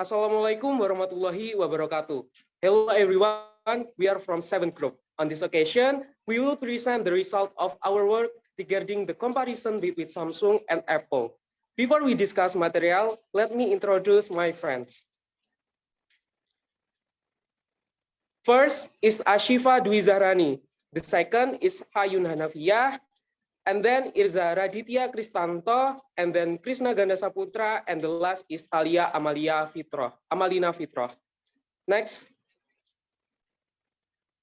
Assalamualaikum warahmatullahi wabarakatuh. Hello everyone, we are from 7th Group. On this occasion, we will present the result of our work regarding the comparison between Samsung and Apple. Before we discuss material, let me introduce my friends. First is Ashifa Dwi Zahrani. The second is Hayun Hanafiyah. And then Irza Raditya Kristanto, and then Krishna Ganda Saputra, and the last is Talia Amalina Fitroh. Next.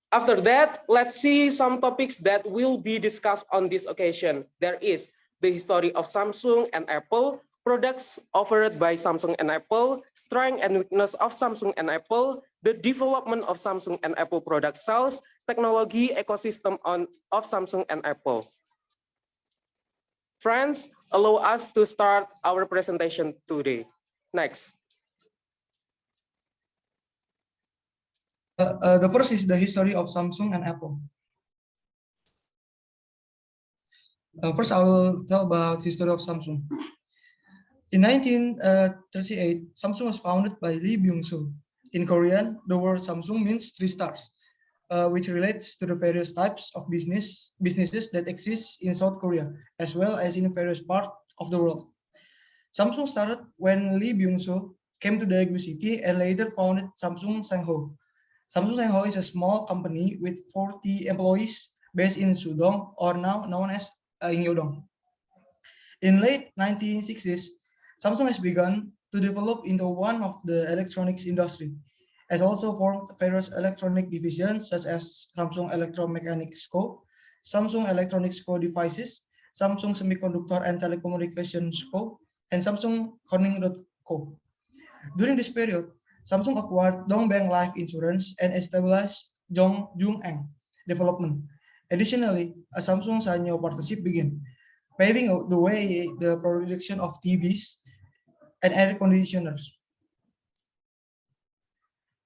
After that, let's see some topics that will be discussed on this occasion. There is the history of Samsung and Apple, products offered by Samsung and Apple, strength and weakness of Samsung and Apple, the development of Samsung and Apple product sales, technology ecosystem of Samsung and Apple. Friends, allow us to start our presentation today. Next. The first is the history of Samsung and Apple. First, I will tell about history of Samsung. In 1938, Samsung was founded by Lee Byung-sul. In Korean, the word Samsung means 3 stars, which relates to the various types of businesses that exist in South Korea, as well as in various parts of the world. Samsung started when Lee Byung-sul came to Daegu City and later founded Samsung Sengho. Samsung Sengho is a small company with 40 employees based in Sudong, or now known as Ingyodong. In late 1960s, Samsung has begun to develop into one of the electronics industry, has also formed various electronic divisions such as Samsung Electromechanics Co., Samsung Electronics Co. Devices, Samsung Semiconductor and Telecommunications Co., and Samsung Corning Co. During this period, Samsung acquired Dongbang Life Insurance and established Jung-Eng Development. Additionally, a Samsung Sanyo partnership began, paving the way the production of TVs and air conditioners.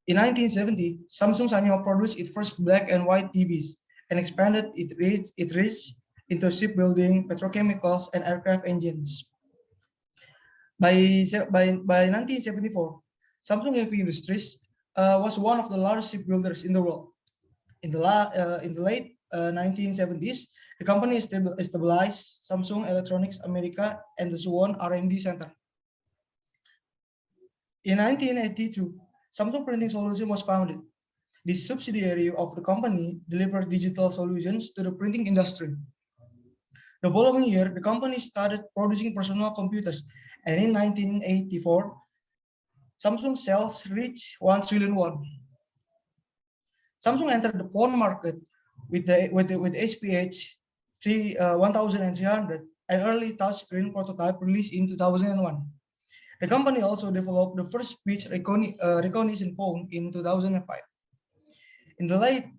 In 1970, Samsung Sanyo produced its first black and white TVs and expanded its reach into shipbuilding, petrochemicals, and aircraft engines. By 1974, Samsung Heavy Industries was one of the largest shipbuilders in the world. In the late 1970s, the company established Samsung Electronics America and the Suwon R&D Center. In 1982, Samsung Printing Solutions was founded. This subsidiary of the company delivered digital solutions to the printing industry. The following year, the company started producing personal computers, and in 1984, Samsung sales reached 1 trillion won. Samsung entered the phone market with SPH 1300, an early touchscreen prototype released in 2001. The company also developed the first speech recognition phone in 2005. In the late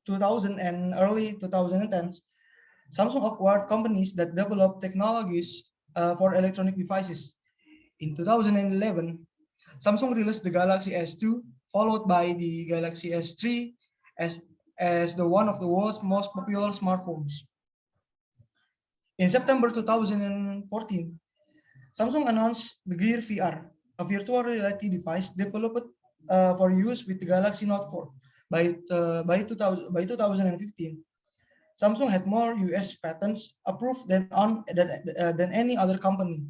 2000 and early 2010s, Samsung acquired companies that developed technologies for electronic devices. In 2011, Samsung released the Galaxy S2, followed by the Galaxy S3 as the one of the world's most popular smartphones. In September 2014, Samsung announced the Gear VR, a virtual reality device developed for use with the Galaxy Note 4. By 2015, Samsung had more US patents approved than any other company,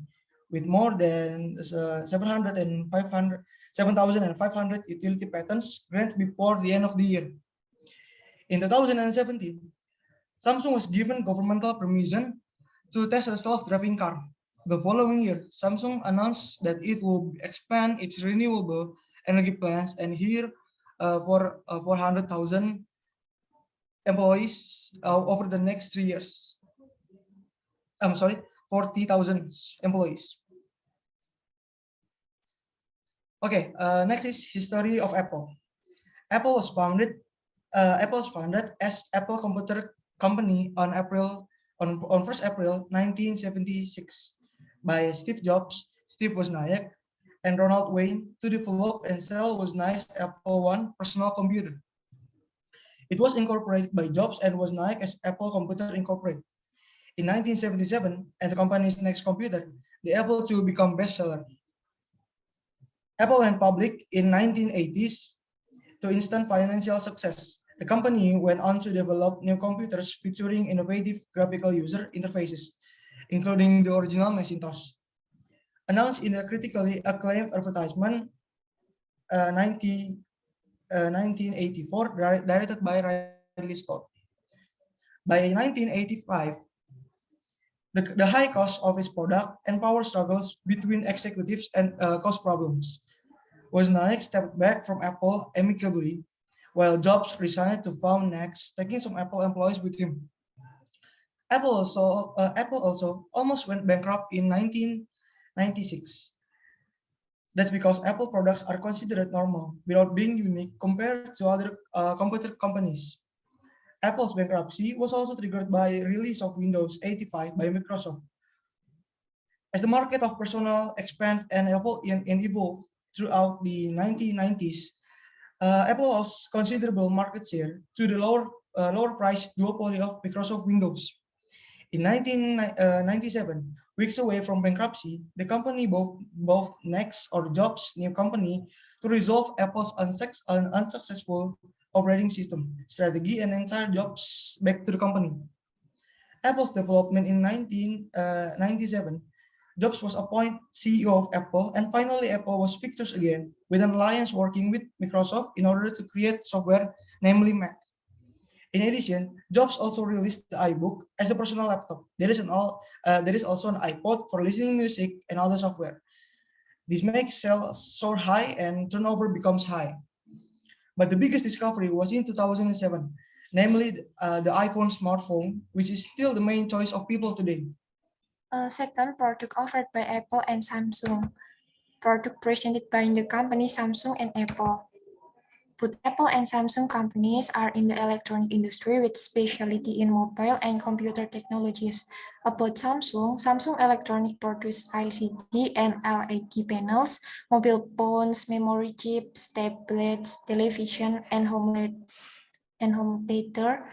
with more than 7,500 utility patents granted before the end of the year. In 2017, Samsung was given governmental permission to test a self-driving car. The following year, Samsung announced that it will expand its renewable energy plans and hire for 400,000 employees over the next 3 years. 40,000 employees. Okay, next is history of Apple. Apple was founded as Apple Computer Company on 1st April 1976 by Steve Jobs, Steve Wozniak, and Ronald Wayne to develop and sell Wozniak's Apple I personal computer. It was incorporated by Jobs and Wozniak as Apple Computer Incorporated. In 1977, and the company's next computer, the Apple II became bestseller. Apple went public in 1980s to instant financial success. The company went on to develop new computers featuring innovative graphical user interfaces, including the original Macintosh. Announced in a critically acclaimed advertisement 1984, directed by Ridley Scott. By 1985, the high cost of its product and power struggles between executives and cost problems. Wozniak stepped back from Apple amicably, while Jobs resigned to found Next, taking some Apple employees with him. Apple also almost went bankrupt in 1996. That's because Apple products are considered normal without being unique compared to other computer companies. Apple's bankruptcy was also triggered by release of Windows 85 by Microsoft. As the market of personal expanded and evolved throughout the 1990s, Apple lost considerable market share to the lower price duopoly of Microsoft Windows. In 1997, weeks away from bankruptcy, the company bought Next or Jobs' new company to resolve Apple's unsuccessful operating system strategy and entire Jobs back to the company. Apple's development in 1997, Jobs was appointed CEO of Apple, and finally Apple was victorious again with an alliance working with Microsoft in order to create software, namely Mac. In addition, Jobs also released the iBook as a personal laptop. There is also an iPod for listening music and other software. This makes sales soar high and turnover becomes high. But the biggest discovery was in 2007, namely the iPhone smartphone, which is still the main choice of people today. Second, product offered by Apple and Samsung. Product presented by the company Samsung and Apple. Both Apple and Samsung companies are in the electronic industry with specialty in mobile and computer technologies. About Samsung, Samsung Electronics produce LCD and LED panels, mobile phones, memory chips, tablets, television, and home theater,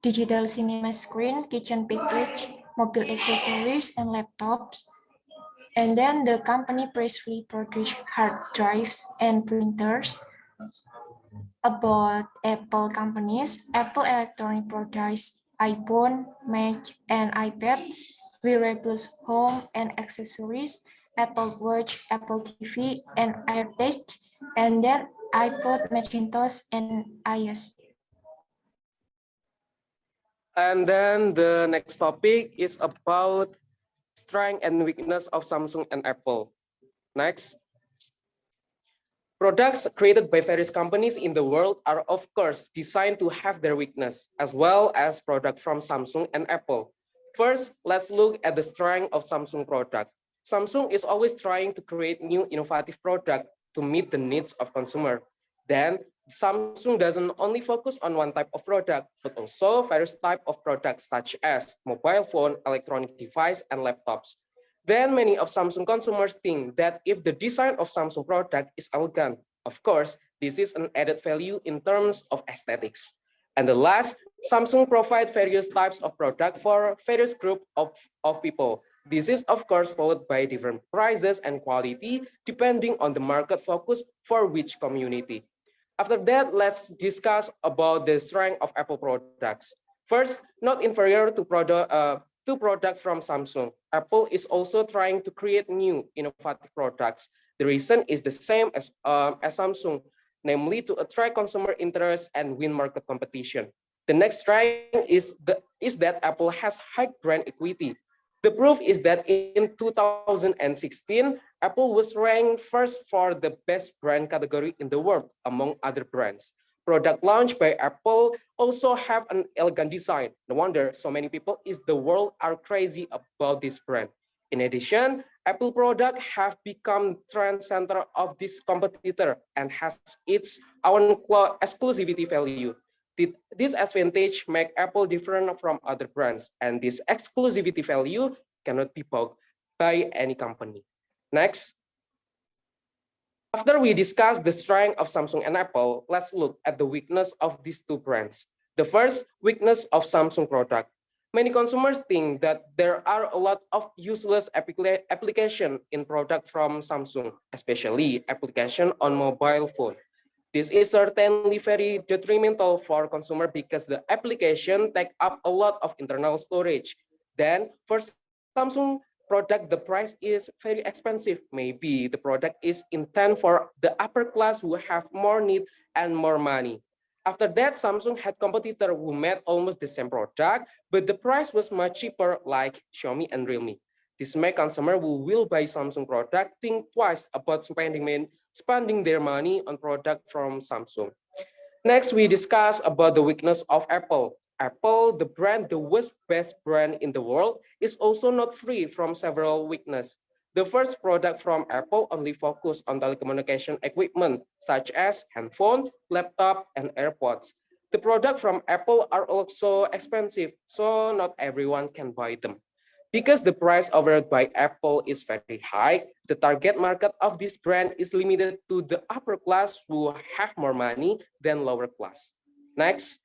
digital cinema screen, kitchen package, mobile accessories, and laptops. And then the company previously produced hard drives and printers. About Apple companies, Apple Electronics products iPhone, Mac, and iPad, wearables, home and accessories, Apple Watch, Apple TV, and AirTag, and then iPod, Macintosh, and iOS. And then the next topic is about strength and weakness of Samsung and Apple. Next. Products created by various companies in the world are of course designed to have their weakness, as well as products from Samsung and Apple. First, let's look at the strength of Samsung product. Samsung is always trying to create new innovative product to meet the needs of consumer. Then, Samsung doesn't only focus on one type of product, but also various type of products such as mobile phone, electronic device, and laptops. Then many of Samsung consumers think that if the design of Samsung product is elegant, of course, this is an added value in terms of aesthetics. And the last, Samsung provide various types of product for various group of people. This is of course followed by different prices and quality depending on the market focus for which community. After that, let's discuss about the strength of Apple products. First, not inferior to product from Samsung. Apple is also trying to create new innovative products. The reason is the same as Samsung, namely to attract consumer interest and win market competition. The next strength is that Apple has high brand equity. The proof is that in 2016, Apple was ranked first for the best brand category in the world among other brands. Product launched by Apple also have an elegant design. No wonder so many people in the world are crazy about this brand. In addition, Apple products have become trend center of this competitor and has its own exclusivity value. This advantage make Apple different from other brands, and this exclusivity value cannot be bought by any company. Next. After we discuss the strength of Samsung and Apple, let's look at the weakness of these two brands. The first weakness of Samsung product. Many consumers think that there are a lot of useless application in product from Samsung, especially application on mobile phone. This is certainly very detrimental for consumer because the application take up a lot of internal storage. Then for Samsung product, the price is very expensive. Maybe the product is intended for the upper class who have more need and more money. After that, Samsung had competitor who made almost the same product, but the price was much cheaper like Xiaomi and Realme. This make consumer who will buy Samsung product think twice about spending their money on product from Samsung. Next, we discuss about the weakness of Apple. Apple, the brand, the best brand in the world, is also not free from several weaknesses. The first product from Apple only focus on telecommunication equipment, such as handphone, laptop, and AirPods. The product from Apple are also expensive, so not everyone can buy them. Because the price offered by Apple is very high, the target market of this brand is limited to the upper class who have more money than lower class. Next.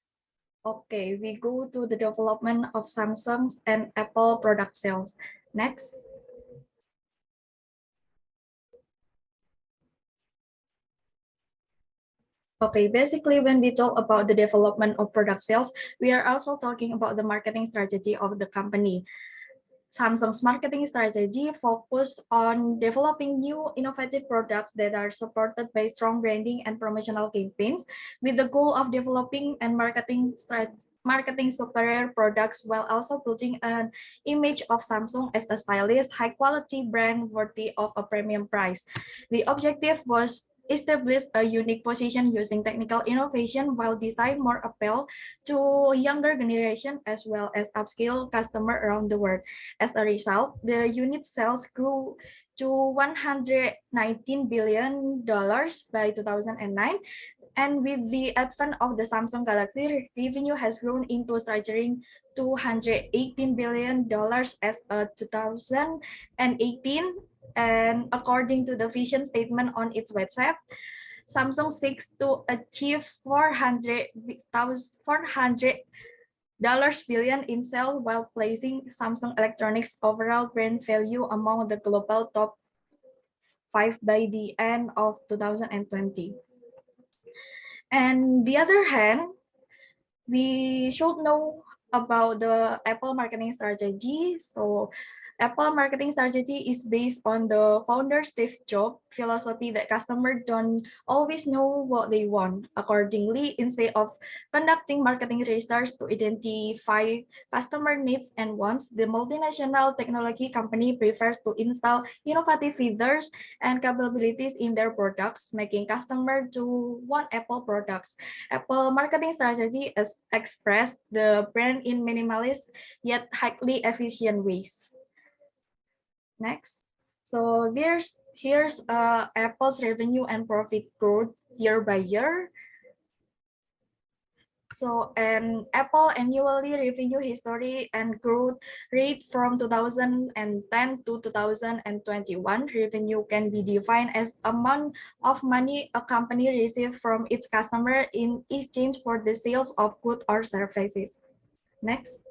Okay, we go to the development of Samsung's and Apple product sales. Next. Okay, basically when we talk about the development of product sales, we are also talking about the marketing strategy of the company. Samsung's marketing strategy focused on developing new innovative products that are supported by strong branding and promotional campaigns with the goal of developing and marketing superior products while also building an image of Samsung as a stylish, high-quality brand worthy of a premium price. The objective was establish a unique position using technical innovation while design more appeal to younger generation as well as upscale customer around the world. As a result, the unit sales grew to $119 billion by 2009. And with the advent of the Samsung Galaxy, revenue has grown into staggering $218 billion as of 2018. And according to the vision statement on its website, Samsung seeks to achieve $400 billion in sales while placing Samsung Electronics' overall brand value among the global top 5 by the end of 2020. And the other hand, we should know about the Apple marketing strategy. So Apple marketing strategy is based on the founder Steve Jobs philosophy that customers don't always know what they want. Accordingly, instead of conducting marketing research to identify customer needs and wants, the multinational technology company prefers to install innovative features and capabilities in their products, making customers to want Apple products. Apple marketing strategy is expressed the brand in minimalist yet highly efficient ways. Next. So here's Apple's revenue and profit growth year by year. So and Apple annually revenue history and growth rate from 2010 to 2021. Revenue can be defined as amount of money a company receives from its customer in exchange for the sales of goods or services. Next.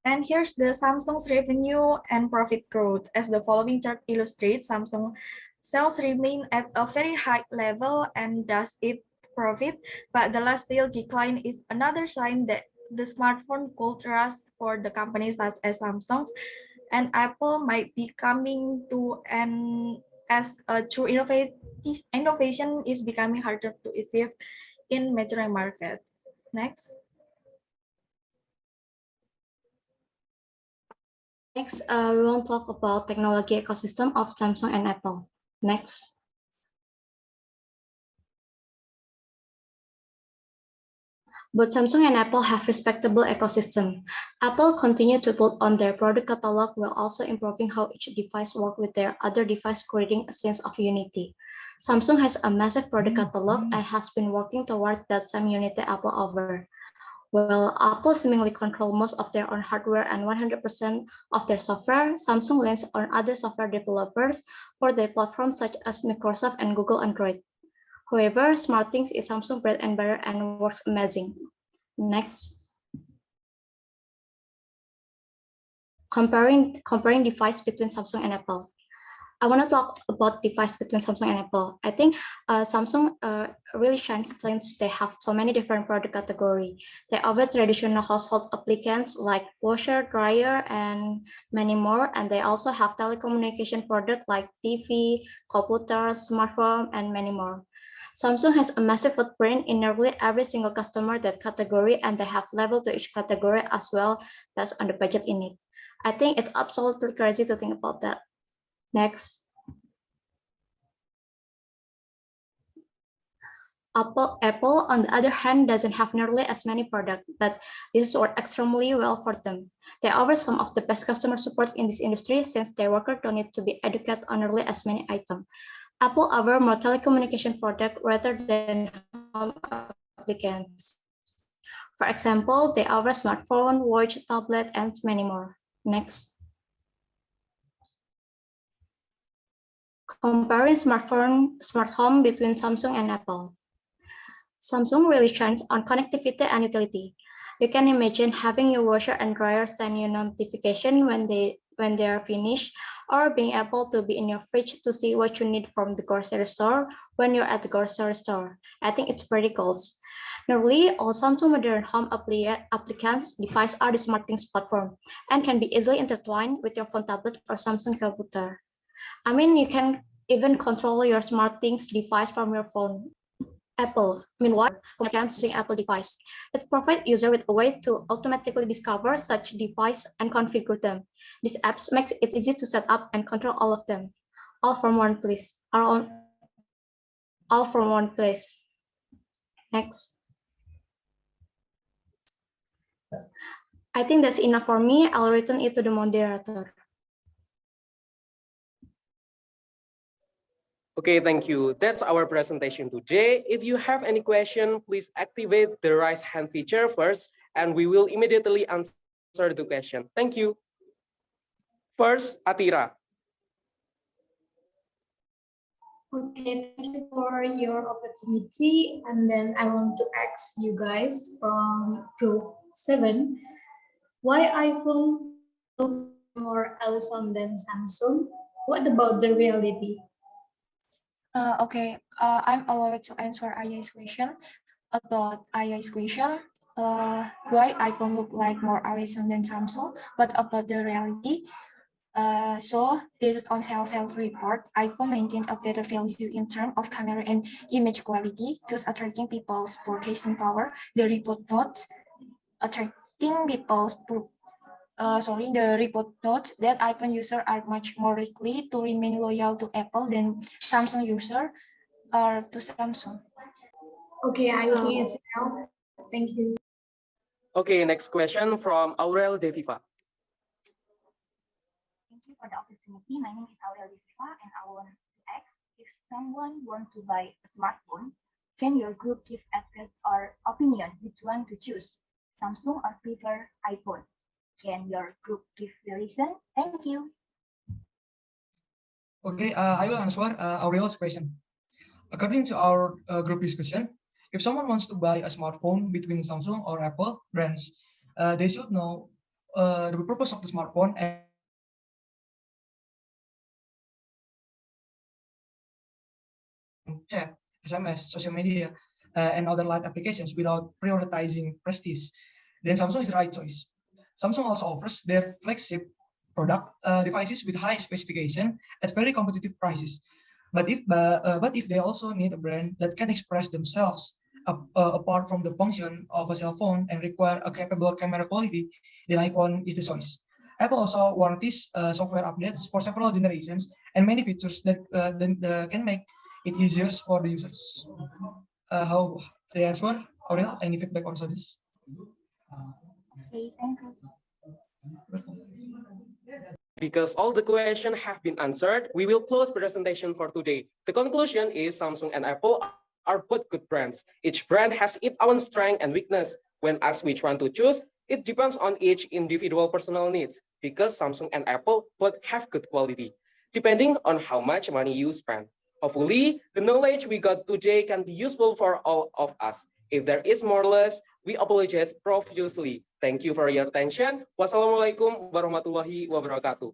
And here's the Samsung's revenue and profit growth. As the following chart illustrates, Samsung sales remain at a very high level and thus its profit, but the last year decline is another sign that the smartphone cult rush for the companies such as Samsung and Apple might be coming to an as a true innovation is becoming harder to achieve in maturing market. Next. Next, we will talk about technology ecosystem of Samsung and Apple. Next. Both Samsung and Apple have respectable ecosystem. Apple continue to build on their product catalog while also improving how each device works with their other device, creating a sense of unity. Samsung has a massive product catalog and has been working toward that same unity Apple over. While Apple seemingly control most of their own hardware and 100% of their software, Samsung leans on other software developers for their platforms such as Microsoft and Google Android. However, SmartThings is Samsung bread and butter and works amazing. Next. Comparing device between Samsung and Apple. I want to talk about device between Samsung and Apple. I think Samsung really shines since they have so many different product category. They offer traditional household appliances like washer, dryer, and many more. And they also have telecommunication product like TV, computer, smartphone, and many more. Samsung has a massive footprint in nearly every single customer that category, and they have level to each category as well based on the budget in it. I think it's absolutely crazy to think about that. Next. Apple, on the other hand, doesn't have nearly as many products, but this works extremely well for them. They offer some of the best customer support in this industry since their workers don't need to be educated on nearly as many items. Apple offers more telecommunication products rather than home appliances. For example, they offer smartphone, watch, tablet, and many more. Next. Comparing smart home between Samsung and Apple. Samsung really shines on connectivity and utility. You can imagine having your washer and dryer send you notification when they are finished, or being able to be in your fridge to see what you need from the grocery store when you're at the grocery store. I think it's pretty cool. Nearly all Samsung modern home appliance devices are the SmartThings platform and can be easily intertwined with your phone, tablet, or Samsung computer. I mean, you can even control your SmartThings device from your phone. Meanwhile, using Apple device. It provides user with a way to automatically discover such device and configure them. This app makes it easy to set up and control all of them, all from one place. All from one place. Next. I think that's enough for me. I'll return it to the moderator. Okay, thank you. That's our presentation today. If you have any question, please activate the raise hand feature first, and we will immediately answer the question. Thank you. First, Atira. Okay, thank you for your opportunity. And then I want to ask you guys from group 7, why iPhone more awesome than Samsung? What about the reality? I'm allowed to answer Aya's question. About Aya's question, why iPhone look like more awesome than Samsung? What about the reality? So based on sales report, iPhone maintains a better value in terms of camera and image quality, thus attracting people's purchasing power. The report notes the report notes that iPhone users are much more likely to remain loyal to Apple than Samsung users are to Samsung. Okay, I think it's now. Thank you. Okay, next question from Aurel Deviva. Thank you for the opportunity. My name is Aurel Deviva, and I want to ask, if someone wants to buy a smartphone, can your group give advice or opinion which one to choose, Samsung or prefer iPhone? Can your group give the reason? Thank you. Okay, I will answer Aurel's question. According to our group discussion, if someone wants to buy a smartphone between Samsung or Apple brands, they should know the purpose of the smartphone and chat, SMS, social media, and other light applications without prioritizing prestige. Then Samsung is the right choice. Samsung also offers their flagship product devices with high specification at very competitive prices. But if they also need a brand that can express themselves apart from the function of a cell phone and require a capable camera quality, then iPhone is the choice. Apple also warranties software updates for several generations and many features that can make it easier for the users. How the answer, Aurel? Any feedback on this? Okay, thank you. Because all the questions have been answered, we will close presentation for today. The conclusion is Samsung and Apple are both good brands. Each brand has its own strength and weakness. When asked which one to choose, it depends on each individual personal needs, because Samsung and Apple both have good quality, depending on how much money you spend. Hopefully, the knowledge we got today can be useful for all of us. If there is more or less, we apologize profusely. Thank you for your attention. Wassalamualaikum warahmatullahi wabarakatuh.